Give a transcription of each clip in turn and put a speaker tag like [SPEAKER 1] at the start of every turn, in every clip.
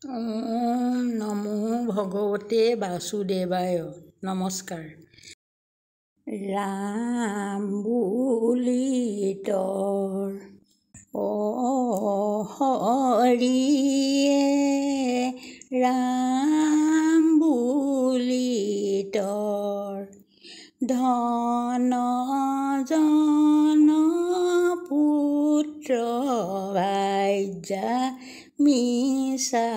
[SPEAKER 1] ওম নমো ভগৱতে বাসুদেৱায়। নমস্কাৰ। ৰাম বুলি তৰ হৰিয়ে, ৰাম বুলি তৰ ধন জন পুত্ৰ ভাৰ্যা মিছা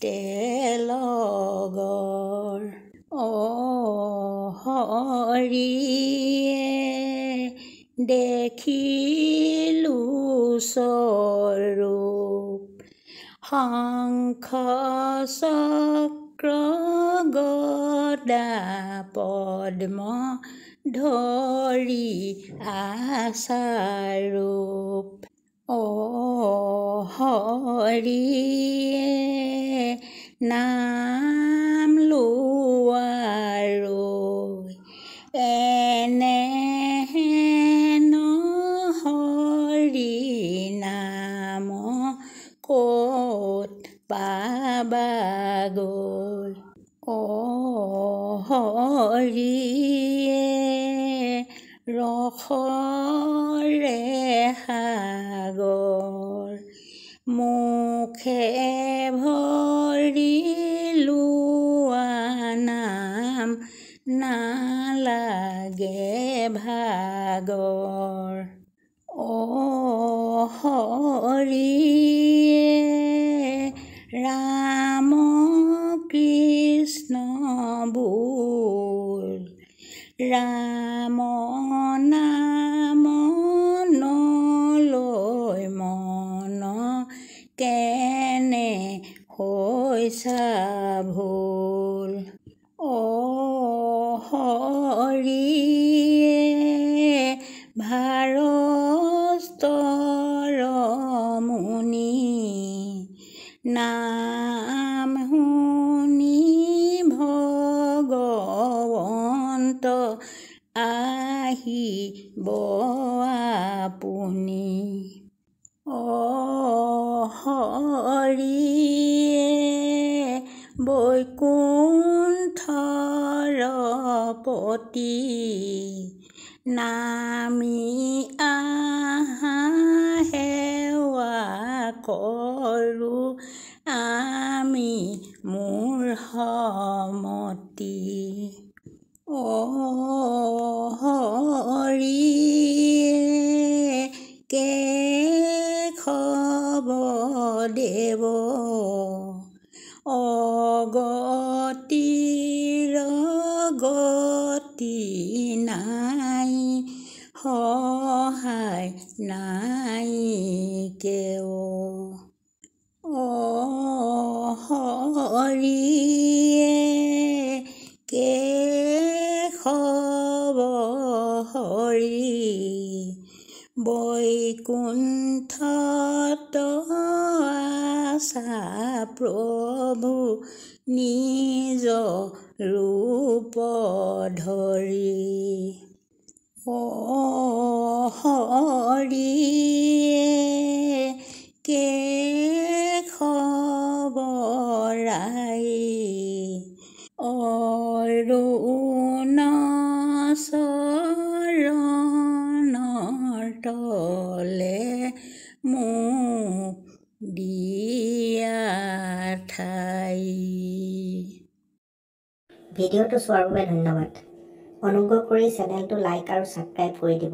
[SPEAKER 1] তেলগৰ হৰিয়ে, দেখিলো স্বৰূপ শংখ চক্ৰ গদা পদ্ম ধৰি আচাৰূপ হৰিয়ে, নাম লোৱাৰো এনেহেন হৰি নাম ক'ত পাবাগৈ হৰিয়ে, ৰসৰে সাগৰ মুখে ভৰি লোৱা নাম নালাগে ভাগৰ হৰিয়ে, ৰাম কৃষ্ণ বোল ৰাম নাম নলৈ মন কেনে হৈছা ভুল হৰিয়ে, ভাৰস্তৰ মুনি নাম শুনি ভগৱন্ত আহিব আপুনি হৰিয়ে, বৈকুণ্ঠৰ পতি নামি আহা সেৱা কৰোঁ আমি মূঢ়মতি হৰিয়ে, কেশৱ দেৱ অগতিৰ গতি নাই, সহায় নাই কেও হৰিয়ে, কেশৱ হৰি বৈকুণ্ঠত আছা প্ৰভু নিজ ৰূপ ধৰি হৰিয়ে, কেশৱ ৰাই অৰুণ চৰণৰ তলে মোক দিয়া ঠাই।
[SPEAKER 2] ভিডিঅ'টো চোৱাৰ বাবে ধন্যবাদ। অনুগ্ৰহ কৰি চেনেলটো লাইক আৰু ছাবস্ক্ৰাইব কৰি দিব।